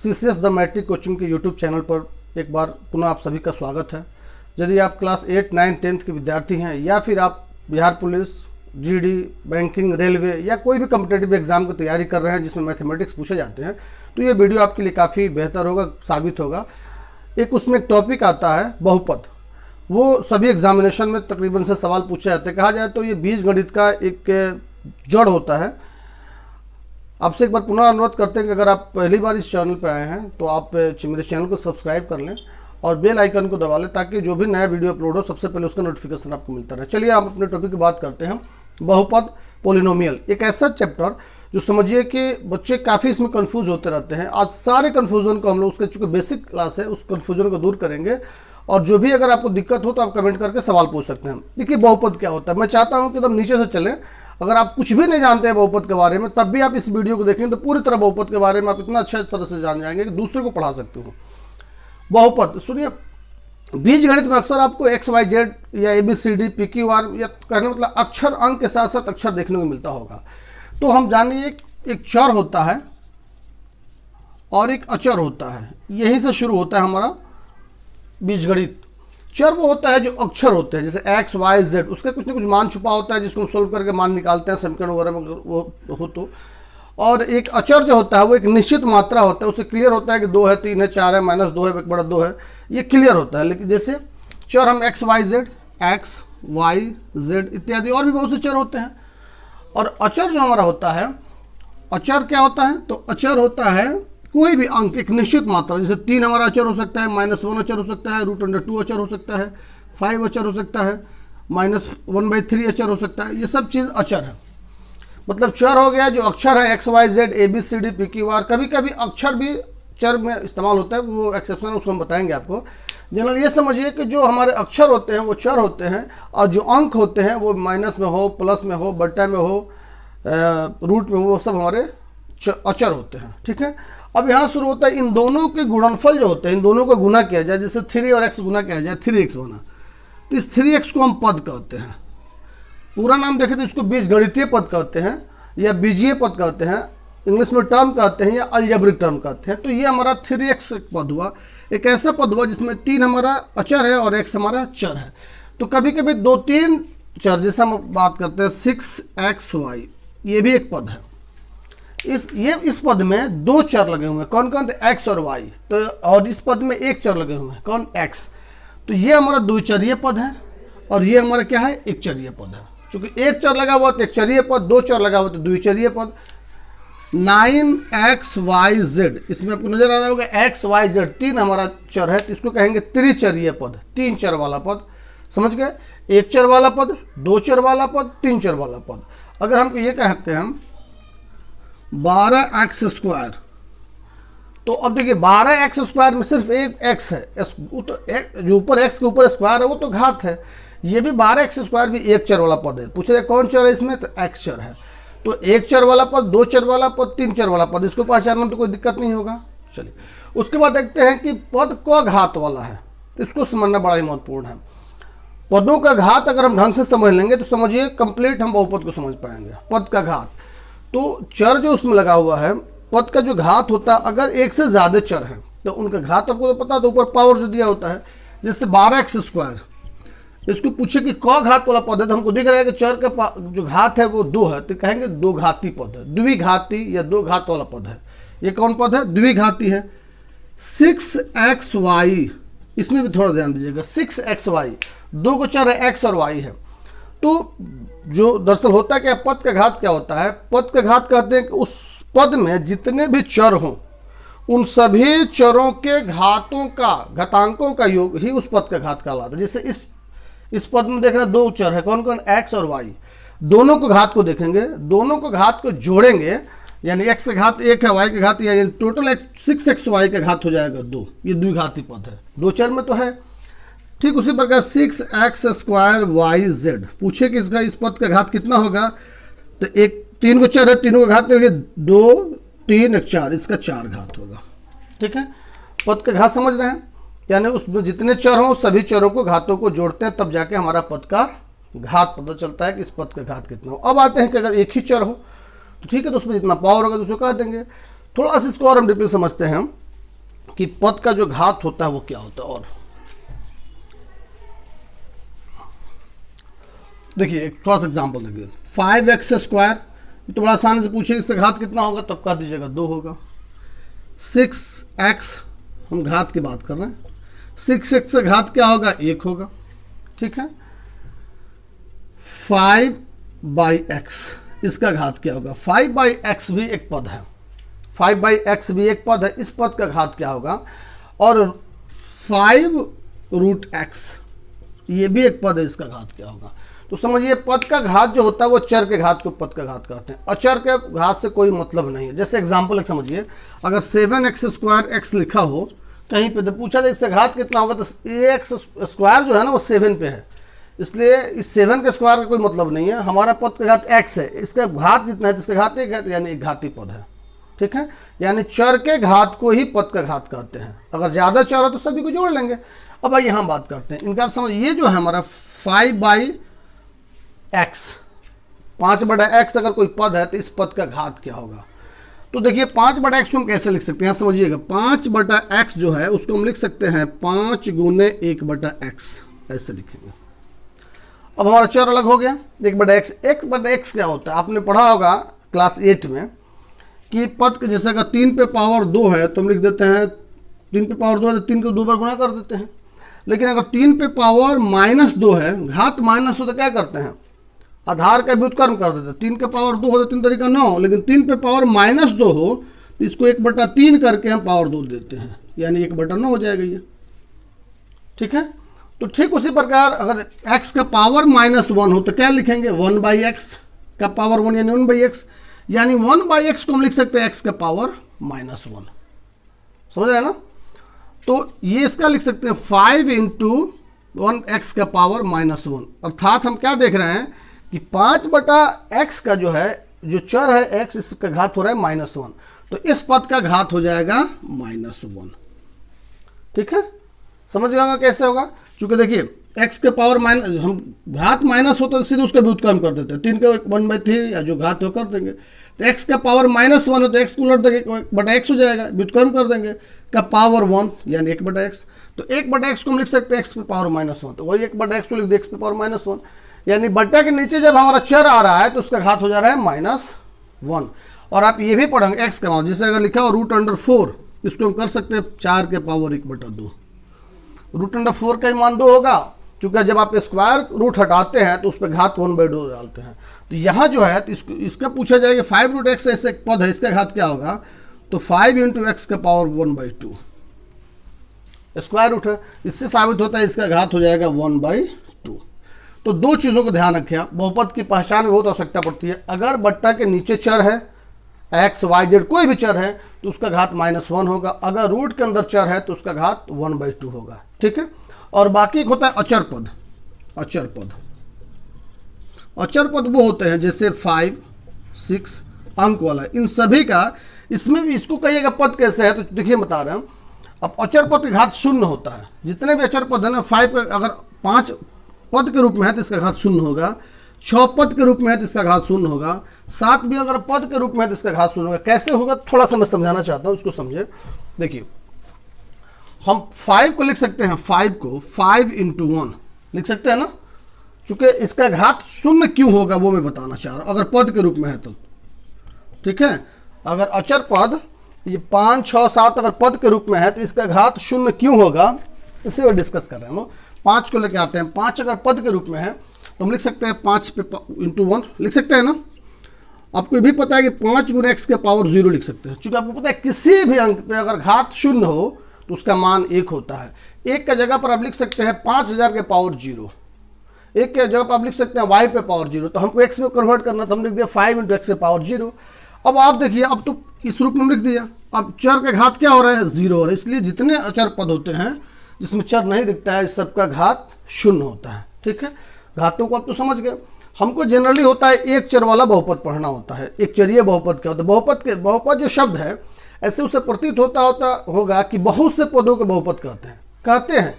CCS the matric coaching के YouTube channel पर एक बार पुनः आप सभी का स्वागत है। यदि आप क्लास 8, 9, 10 के विद्यार्थी हैं या फिर आप Bihar police, GD, banking, railway या कोई भी कॉम्पिटेटिव एग्जाम की तैयारी कर रहे हैं जिसमें मैथमेटिक्स पूछे जाते हैं, तो ये वीडियो आपके लिए काफ़ी बेहतर होगा, साबित होगा। उसमें एक टॉपिक आता है बहुपद। वो सभी एग्जामिनेशन में तकरीबन से सवाल पूछे जाते हैं। कहा जाए तो ये बीजगणित का एक जड़ होता है। आपसे एक बार पुनः अनुरोध करते हैं कि अगर आप पहली बार इस चैनल पर आए हैं तो आप मेरे चैनल को सब्सक्राइब कर लें और बेल आइकन को दबा लें ताकि जो भी नया वीडियो अपलोड हो सबसे पहले उसका नोटिफिकेशन आपको मिलता रहे। चलिए हम अपने टॉपिक की बात करते हैं। बहुपद, पोलिनोमियल, एक ऐसा चैप्टर जो समझिए कि बच्चे काफ़ी इसमें कंफ्यूज होते रहते हैं। आज सारे कन्फ्यूजन को हम लोग, उसके चूँकि बेसिक क्लास है, उस कन्फ्यूजन को दूर करेंगे। और जो भी अगर आपको दिक्कत हो तो आप कमेंट करके सवाल पूछ सकते हैं। देखिए बहुपद क्या होता है, मैं चाहता हूँ कि एकदम नीचे से चलें। अगर आप कुछ भी नहीं जानते हैं बहुपद के बारे में, तब भी आप इस वीडियो को देखेंगे तो पूरी तरह बहुपद के बारे में आप इतना अच्छा तरह से जान जाएंगे कि दूसरे को पढ़ा सकते हो। बहुपद सुनिए, बीजगणित में अक्सर आपको एक्स वाई जेड या A B C D P Q R या कहने मतलब अक्षर, अंक के साथ साथ अक्षर देखने को मिलता होगा। तो हम जानिए एक चर होता है और एक अचर होता है। यहीं से शुरू होता है हमारा बीजगणित। चर वो होता है जो अक्षर होते हैं, जैसे एक्स वाई जेड, उसका कुछ ना कुछ मान छुपा होता है जिसको हम सोल्व करके मान निकालते हैं समीकरण वगैरह में वो हो तो। और एक अचर जो होता है वो एक निश्चित मात्रा होता है, उससे क्लियर होता है कि 2 है, 3 है, 4 है, -2 है, 1/2 है, ये क्लियर होता है। लेकिन जैसे चर हम एक्स वाई जेड इत्यादि और भी बहुत से चर होते हैं। और अचर जो हमारा होता है, अचर क्या होता है, तो अचर होता है कोई भी अंक, एक निश्चित मात्रा, जैसे 3 हमारा अचर हो सकता है, -1 अचर हो सकता है, √2 अचर हो सकता है, 5 अचर हो सकता है, -1/3 अचर हो सकता है। ये सब चीज़ अचर है। मतलब चर हो गया जो अक्षर है, X Y Z A B C D P Q R. कभी कभी अक्षर भी चर में इस्तेमाल होता है, वो एक्सेप्शन है, उसको हम बताएंगे आपको। जनरल ये समझिए कि जो हमारे अक्षर होते हैं वो चर होते हैं और जो अंक होते हैं वो माइनस में हो, प्लस में हो, बट्टा में हो, रूट में हो, वो सब हमारे अचर होते हैं। ठीक है। अब यहाँ शुरू होता है इन दोनों के गुणनफल जो होते हैं, इन दोनों को गुना किया जाए। जैसे 3 और x गुना किया जाए, 3x बना, तो इस 3x को हम पद कहते हैं। पूरा नाम देखें तो इसको बीजगणितीय पद कहते हैं या बीजीय पद कहते हैं, इंग्लिश में टर्म कहते हैं या अलजेब्रिक टर्म कहते हैं। तो ये हमारा 3x पद हुआ, एक ऐसा पद हुआ जिसमें 3 हमारा अचर है और x हमारा चर है। तो कभी कभी 2-3 चर, जैसे हम बात करते हैं 6xy, ये भी एक पद है। इस पद में 2 चर लगे हुए हैं, कौन कौन थे, x और y। तो और इस पद में एक चर लगे हुए हैं, कौन, x। तो ये हमारा द्विचरीय पद है और ये हमारा क्या है, एक चरीय पद है। क्योंकि एक चर लगा हुआ तो एक चरीय पद, 2 चर लगा हुआ तो द्विचरीय पद। 9xyz, इसमें आपको नजर आ रहा होगा xyz 3 हमारा चर है, तो इसको कहेंगे त्रिचरीय पद, 3 चर वाला पद। समझ गए, 1 चर वाला पद, 2 चर वाला पद, 3 चर वाला पद। अगर हम ये कहते हैं हम 12x², तो अब देखिए 12x² में सिर्फ एक x है, तो जो ऊपर x के ऊपर स्क्वायर है वो तो घात है। ये भी 12x² भी एक चर वाला पद है। पूछे जाए कौन चर है इसमें, तो x चर है। तो 1 चर वाला पद, 2 चर वाला पद, 3 चर वाला पद, इसको पहचानने में तो कोई दिक्कत नहीं होगा। चलिए उसके बाद देखते हैं कि पद को घात वाला है, तो इसको समझना बड़ा ही महत्वपूर्ण है। पदों का घात अगर हम ढंग से समझ लेंगे तो समझिए कंप्लीट हम बहुपद को समझ पाएंगे। पद का घात, तो चर जो उसमें लगा हुआ है, पद का जो घात होता है, अगर एक से ज़्यादा चर है तो उनका घात आपको तो पता है, तो ऊपर पावर जो दिया होता है, जैसे 12x²। इसको पूछे कि क घात वाला पद है, तो हमको दिख रहा है कि चर का जो घात है वो 2 है, तो कहेंगे 2 घाती पद है, द्विघाती या 2 घात वाला पद है। ये कौन पद है, द्विघाती है। 6xy, इसमें भी थोड़ा ध्यान दीजिएगा, 6xy, 2 को चर है, x और y है। तो जो दरअसल होता है क्या, पद का घात क्या होता है, पद का घात कहते हैं कि उस पद में जितने भी चर हों उन सभी चरों के घातों का, घातांकों का योग ही उस पद का घात कहलाता है। जैसे इस पद में देख रहे हैं 2 चर है, कौन कौन, x और y। दोनों को घात को देखेंगे, दोनों को घात को जोड़ेंगे, यानी x का घात 1 है, y का घात या टोटल 6xy का घात हो जाएगा 2। ये द्विघाती पद है, 2 चर में तो है। ठीक उसी प्रकार 6x²yz, पूछे कि इसका इस पद का घात कितना होगा, तो 3 को चर है, तीनों का घात करेंगे 2, 3, 1, 4, इसका 4 घात होगा। ठीक है, पद का घात समझ रहे हैं, यानी उसमें जितने चर हों सभी चरों को, घातों को जोड़ते हैं, तब जाके हमारा पद का घात पता चलता है कि इस पद का घात कितना हो। अब आते हैं कि अगर एक ही चर हो तो ठीक है, तो उसमें जितना पावर होगा तो उसको कह देंगे। थोड़ा सा इसको और हम डीपली समझते हैं। कि पद का जो घात होता है वो क्या होता है। और देखिए एक थोड़ा सा एग्जाम्पल देखिए, 5x², तो बड़ा आसानी से पूछे इसका घात कितना होगा, तब कह दीजिएगा 2 होगा। 6x, हम घात की बात कर रहे हैं, 6x का घात क्या होगा, 1 होगा, ठीक है। 5/x, इसका घात क्या होगा, 5/x भी एक पद है, 5/x भी एक पद है, इस पद का घात क्या होगा। और 5√x, ये भी एक पद है, इसका घात क्या होगा। तो समझिए पद का घात जो होता है वो चर के घात को पद का घात कहते हैं, अचर के घात से कोई मतलब नहीं है। जैसे एग्जाम्पल एक समझिए, अगर 7x² x लिखा हो कहीं पे, तो पूछा जाए इसका घात कितना होगा, तो ax² जो है ना वो 7 पे है, इसलिए इस 7 के स्क्वायर का कोई मतलब नहीं है। हमारा पद का घात x है, इसका घात जितना है इसका घात 1 है, यानी एक घाती पद है, ठीक है। यानी चर के घात को ही पद का घात कहते हैं। अगर ज़्यादा चर हो तो सभी को जोड़ लेंगे। अब आइए हम बात करते हैं इनका, समझ ये जो है हमारा 5/x, 5/x अगर कोई पद है तो इस पद का घात क्या होगा। तो देखिए 5/x को हम कैसे लिख सकते हैं, समझिएगा 5/x जो है उसको हम लिख सकते हैं 5 × 1/x, ऐसे लिखेंगे। अब हमारा चर अलग हो गया 1/x। 1/x क्या होता है, आपने पढ़ा होगा क्लास 8 में कि पद के जैसे अगर 3 पे पावर 2 है तो हम लिख देते हैं 3 पे पावर 2 है तो 3 को 2 बार गुणा कर देते हैं। लेकिन अगर 3 पे पावर -2 है, घात माइनस हो तो क्या करते हैं, आधार का व्युत्क्रम कर देते हैं। 3 के पावर 2 हो तो 3 तरीका 9, लेकिन 3 पे पावर -2 हो तो इसको 1/3 करके हम पावर 2 देते हैं, यानी 1/9 हो जाएगा ये, ठीक है। तो ठीक उसी प्रकार अगर x का पावर -1 हो तो क्या लिखेंगे, 1/x का पावर 1 यानी 1/x, यानी 1/x को हम लिख सकते हैं x का पावर -1, समझ रहे हैं ना। तो ये इसका लिख सकते हैं 5 × 1x का पावर -1, अर्थात हम क्या देख रहे हैं कि 5/x का जो है, जो चर है x, इसका घात हो रहा है -1, तो इस पद का घात हो जाएगा -1, ठीक है। समझ गए कैसे होगा, चूंकि देखिए x के पावर हम घात माइनस होता है सीधे उसका व्युत्क्रम कर देते हैं, 3 का 1/3 या जो घात हो कर देंगे। तो x का पावर -1 हो तो x को उलट देंगे, 1/x हो जाएगा, व्युत्क्रम कर देंगे, का पावर 1 यानी 1/x। तो 1/x को हम लिख सकते हैं x पे पावर -1, तो वही 1/x को लिख दे x पे पावर -1, यानी बट्टा के नीचे जब हमारा चर आ रहा है तो उसका घात हो जा रहा है -1। और आप ये भी पढ़ेंगे x का मान, जैसे अगर लिखा हो √4, इसको हम कर सकते हैं 4 के पावर 1/2, √4 का मान 2 होगा, क्योंकि जब आप स्क्वायर रूट हटाते हैं तो उस पर घात 1/2 डालते हैं। तो यहाँ जो है तो इसका पूछा जाएगा 5√x ऐसे एक पद है, इसका घात क्या होगा, तो 5 × x का पावर 1/2 स्क्वायर रूट है, इससे साबित होता है इसका घात हो जाएगा 1/2। तो दो चीज़ों को ध्यान रखिए, बहुपद की पहचान में बहुत आवश्यकता पड़ती है। अगर बट्टा के नीचे चर है x, y, z कोई भी चर है तो उसका घात -1 होगा, अगर रूट के अंदर चर है तो उसका घात 1/2 होगा, ठीक है। और बाकी होता है अचर पद। अचर पद, अचर पद वो होते हैं जैसे 5, 6 अंक वाला, इन सभी का, इसमें भी इसको कहिएगा पद कैसे है, तो देखिए बता रहे हैं। अब अचर पद का घात 0 होता है, जितने भी अचर पद है ना, 5 अगर 5 पद के रूप में है तो इसका घात 0 होगा, 6 पद के रूप में है तो इसका घात 0 होगा, 7 भी अगर पद के रूप में है तो इसका घात 0 होगा। कैसे होगा थोड़ा सा मैं समझाना चाहता हूँ, उसको समझे। देखिए हम 5 को लिख सकते हैं, 5 को 5 × 1 लिख सकते हैं ना, चूंकि इसका घात 0 क्यों होगा वो मैं बताना चाह रहा हूँ, अगर पद के रूप में है तो, ठीक है। अगर अचर पद ये 5, 6, 7 अगर पद के रूप में है तो इसका घात 0 क्यों होगा, इसे वो डिस्कस कर रहे हैं हम। 5 को लेके आते हैं, 5 अगर पद के रूप में है तो हम लिख सकते हैं 5 × 1 लिख सकते हैं ना। आपको ये भी पता है कि 5 × x के पावर 0 लिख सकते हैं, क्योंकि आपको पता है किसी भी अंक पे अगर घात 0 हो तो उसका मान 1 होता है। 1 का जगह पर आप लिख सकते हैं 5000 के पावर 0, 1 के जगह पर आप लिख सकते हैं y पे पावर 0, तो हमको x में कन्वर्ट करना, तो हम लिख दिया 5 × x के पावर 0। अब आप देखिए, अब तो इस रूप में लिख दिया, अब चर के घात क्या हो रहा है, 0 हो रहा है। इसलिए जितने अचर पद होते हैं जिसमें चर नहीं दिखता है, सबका घात 0 होता है, ठीक है। घातों को आप तो समझ गए। हमको जनरली होता है एक चर वाला बहुपद पढ़ना होता है, एक चरीय बहुपद क्या होता है। बहुपद जो शब्द है ऐसे उसे प्रतीत होगा कि बहुत से पदों के बहुपद कहते हैं,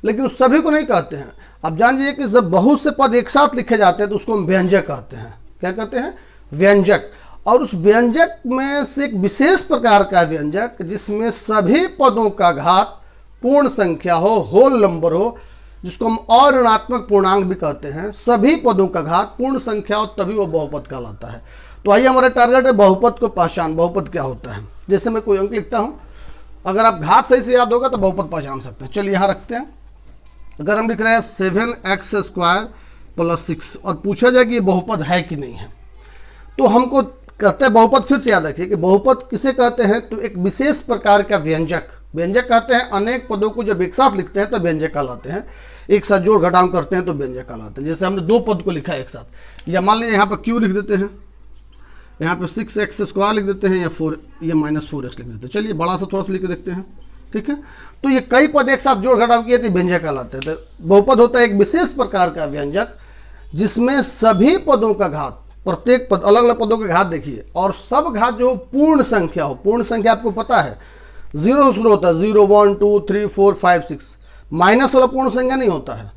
लेकिन सभी को नहीं कहते हैं। आप जान जाइए कि जब बहुत से पद एक साथ लिखे जाते हैं तो उसको हम व्यंजक कहते हैं। क्या कहते हैं, व्यंजक। और उस व्यंजक में से एक विशेष प्रकार का व्यंजक जिसमें सभी पदों का घात पूर्ण संख्या हो, होल नंबर हो, जिसको हम अऋणात्मक पूर्णांक भी कहते हैं, सभी पदों का घात पूर्ण संख्या हो, तभी वो बहुपद कहलाता है। तो आइए हमारा टारगेट है बहुपद को पहचान। बहुपद क्या होता है? जैसे मैं कोई अंक लिखता हूं, अगर आप घात सही से याद होगा तो बहुपद पहचान सकते हैं। चलिए यहां रखते हैं। अगर हम लिख रहे हैं 7x² + 6 और पूछा जाए कि ये बहुपद है कि नहीं है, तो हमको कहते हैं बहुपद। फिर से याद रखिए कि बहुपद किसे कहते हैं, तो एक विशेष प्रकार का व्यंजक। व्यंजक कहते हैं अनेक पदों को जब एक साथ लिखते हैं तो व्यंजक कहलाते हैं, एक साथ जोड़ घटाव करते हैं तो व्यंजक कहलाते हैं। जैसे हमने 2 पद को लिखा है एक साथ, या मान लीजिए यहाँ पर q लिख देते हैं, यहाँ पे 6x² लिख देते हैं, या -4x लिख देते हैं। चलिए बड़ा सा थोड़ा सा लिख के देखते हैं, ठीक है। तो ये कई पद एक साथ जोड़ घटाव किए तो व्यंजक कहलाते हैं। तो बहुपद होता है एक विशेष प्रकार का व्यंजक जिसमें सभी पदों का घात, प्रत्येक पद, अलग अलग पदों के घात देखिए, और सब घात जो पूर्ण संख्या हो। पूर्ण संख्या आपको पता है 0 से शुरू होता है, 0 1 2 3 4 5 6। माइनस वाला पूर्ण संख्या नहीं होता है,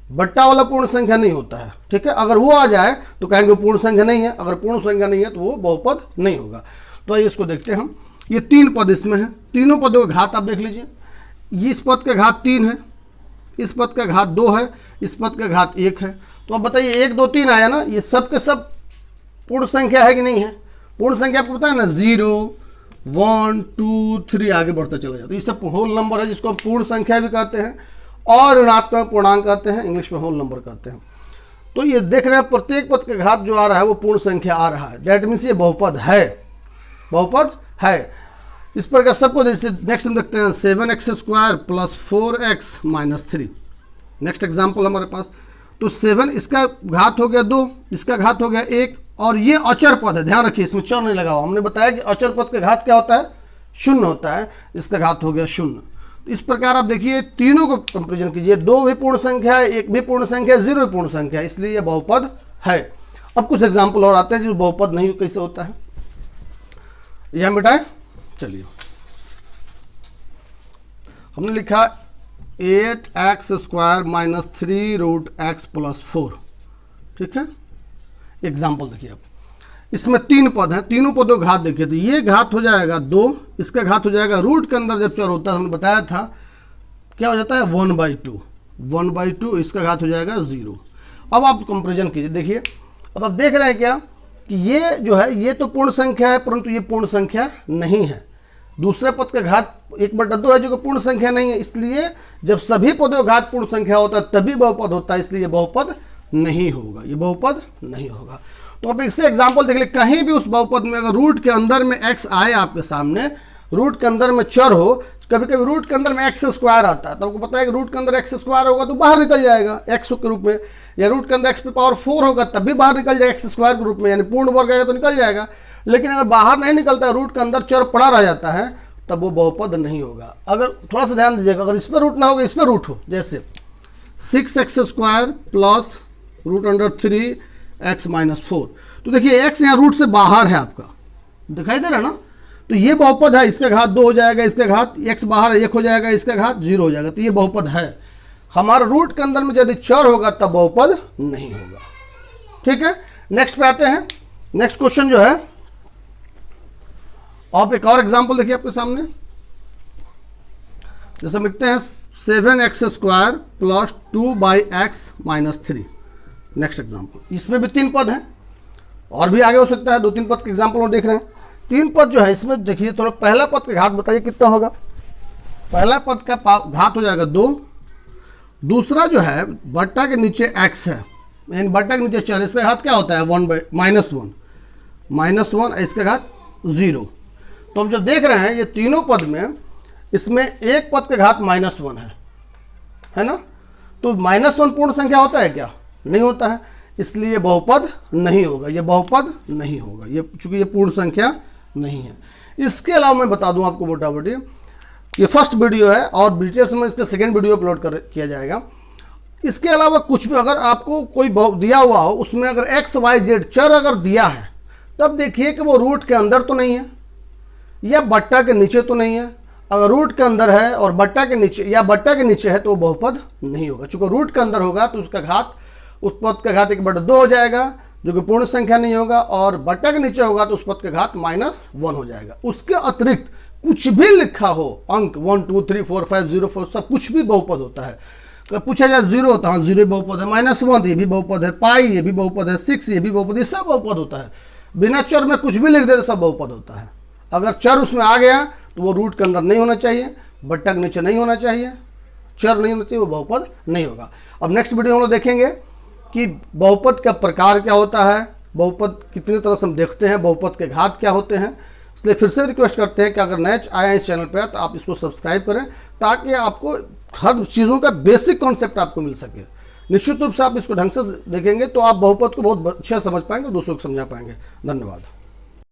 बट्टा वाला पूर्ण संख्या नहीं होता है, ठीक है। अगर वो आ जाए तो कहेंगे वो पूर्ण संख्या नहीं है, अगर पूर्ण संख्या नहीं है तो वो बहुपद नहीं होगा। तो आइए इसको देखते हैं हम। ये 3 पद इसमें हैं, तीनों पदों का घात आप देख लीजिए। इस पद का घात 3 है, इस पद का घात 2 है, इस पद का घात 1 है। तो अब बताइए 1 2 3 आया ना, ये सब के सब पूर्ण संख्या है कि नहीं है? पूर्ण संख्या आपको पता है ना, 0 1 2 3 आगे बढ़ता चला जाता है। ये सब होल नंबर है, जिसको हम पूर्ण संख्या भी कहते हैं और ऋणात्मक पूर्णांक कहते हैं, इंग्लिश में होल नंबर कहते हैं। तो ये देख रहे हैं प्रत्येक पद का घात जो आ रहा है वो पूर्ण संख्या आ रहा है, दैट मीन्स ये बहुपद है, बहुपद है। इस प्रकार सबको जैसे नेक्स्ट हम देखते हैं 7x² + 4x - 3। नेक्स्ट एग्जाम्पल हमारे पास, तो 7 इसका घात हो गया 2, इसका घात हो गया 1, और ये अचर पद है, ध्यान रखिए इसमें चर नहीं लगा हुआ। हमने बताया कि अचर पद का घात क्या होता है, 0 होता है, इसका घात हो गया 0। इस प्रकार आप देखिए तीनों को कंपेरिजन कीजिए, 2 भी पूर्ण संख्या है, 1 भी पूर्ण संख्या है, 0 भी पूर्ण संख्या है, इसलिए यह बहुपद है। अब कुछ एग्जाम्पल और आते हैं जो बहुपद नहीं कैसे होता है, यह मिटाए। चलिए हमने लिखा 8x² - 3√x + 4, ठीक है। एग्जाम्पल देखिए आप, इसमें 3 पद हैं, तीनों पदों का घात देखिए। तो ये घात हो जाएगा 2, इसका घात हो जाएगा, रूट के अंदर जब चर होता है हमने बताया था क्या हो जाता है 1/2, 1/2, इसका घात हो जाएगा 0। अब आप कंपेरिजन कीजिए, देखिए अब आप देख रहे हैं क्या कि ये जो है ये तो पूर्ण संख्या है, परंतु ये पूर्ण संख्या नहीं है। दूसरे पद का घात 1/2 है जो कि पूर्ण संख्या नहीं है, इसलिए जब सभी पदों का घात पूर्ण संख्या होता है तभी बहुपद होता है, इसलिए बहुपद नहीं होगा, ये बहुपद नहीं होगा। तो अब इससे एग्जाम्पल देख ले, कहीं भी उस बहुपद में अगर रूट के अंदर में x आए आपके सामने, रूट के अंदर में चर हो, कभी कभी रूट के अंदर में x² आता है, तो आपको पता है कि रूट के अंदर x² होगा तो बाहर निकल जाएगा x के रूप में, या रूट के अंदर x⁴ होगा तब भी बाहर निकल जाएगा x² के रूप में, यानी पूर्ण वर्ग आएगा तो निकल जाएगा। लेकिन अगर बाहर नहीं निकलता, रूट के अंदर चर पड़ा रह जाता है, तब वो बहुपद नहीं होगा। अगर थोड़ा सा ध्यान दीजिएगा, अगर इस पर रूट ना होगा इस पर रूट हो, जैसे 6x² + √3x - 4, तो देखिए x यहाँ रूट से बाहर है, आपका दिखाई दे रहा है ना, तो ये बहुपद है। इसका घात 2 हो जाएगा, इसका घात x बाहर 1 हो जाएगा, इसका घात 0 हो जाएगा, तो ये बहुपद है। हमारा रूट के अंदर में यदि चर होगा तब बहुपद नहीं होगा, ठीक है। नेक्स्ट पे आते हैं। नेक्स्ट क्वेश्चन जो है, आप एक और एग्जांपल देखिए आपके सामने, जैसे हम लिखते हैं 7x² + 2/x - 3। नेक्स्ट एग्जांपल, इसमें भी 3 पद हैं, और भी आगे हो सकता है, 2-3 पद के एग्जांपल हम देख रहे हैं। 3 पद जो है इसमें देखिए, थोड़ा पहला पद का घात बताइए कितना होगा। पहला पद का घात हो जाएगा 2, दूसरा जो है बट्टा के नीचे x है, यानी बट्टा के नीचे चर, इसका घात क्या होता है -1, इसका घात 0। तो हम जब देख रहे हैं ये तीनों पद में, इसमें एक पद का घात -1 है ना, तो -1 पूर्ण संख्या होता है क्या? नहीं होता है, इसलिए बहुपद नहीं होगा, ये बहुपद नहीं होगा, ये चूंकि ये पूर्ण संख्या नहीं है। इसके अलावा मैं बता दूं आपको मोटा मोटी, ये फर्स्ट वीडियो है और डिटेल्स में इसका सेकेंड वीडियो अपलोड किया जाएगा। इसके अलावा कुछ भी अगर आपको कोई दिया हुआ हो, उसमें अगर XYZ चर अगर दिया है, तब देखिए कि वो रूट के अंदर तो नहीं है या बट्टा के नीचे तो नहीं है। अगर रूट के अंदर है और बट्टा के नीचे या बट्टा के नीचे है तो वो बहुपद नहीं होगा। चूंकि रूट के अंदर होगा तो उसका घात, उस पद का घात 1/2 हो जाएगा, जो कि पूर्ण संख्या नहीं होगा, और बटा के नीचे होगा तो उस पद के घात -1 हो जाएगा। उसके अतिरिक्त कुछ भी लिखा हो, अंक 1 2 3 4 5 0 4 सब कुछ भी बहुपद होता है। तो पूछा जाए 0 होता है, 0 बहुपद है, -1 ये भी बहुपद है, पाई ये भी बहुपद है, 6 ये भी बहुपद, ये सब बहुपद होता है। बिना चर में कुछ भी लिख दे तो सब बहुपद होता है। अगर चर उसमें आ गया तो वो रूट के अंदर नहीं होना चाहिए, बट्टा के नीचे नहीं होना चाहिए, चर नहीं होना चाहिए, वो बहुपद नहीं होगा। अब नेक्स्ट वीडियो हम लोग देखेंगे कि बहुपद का प्रकार क्या होता है, बहुपद कितनी तरह से हम देखते हैं, बहुपद के घात क्या होते हैं। इसलिए फिर से रिक्वेस्ट करते हैं कि अगर नए आए हैं इस चैनल पर तो आप इसको सब्सक्राइब करें, ताकि आपको हर चीज़ों का बेसिक कॉन्सेप्ट आपको मिल सके। निश्चित रूप से आप इसको ढंग से देखेंगे तो आप बहुपद को बहुत अच्छा समझ पाएंगे, दूसरों को समझा पाएंगे। धन्यवाद।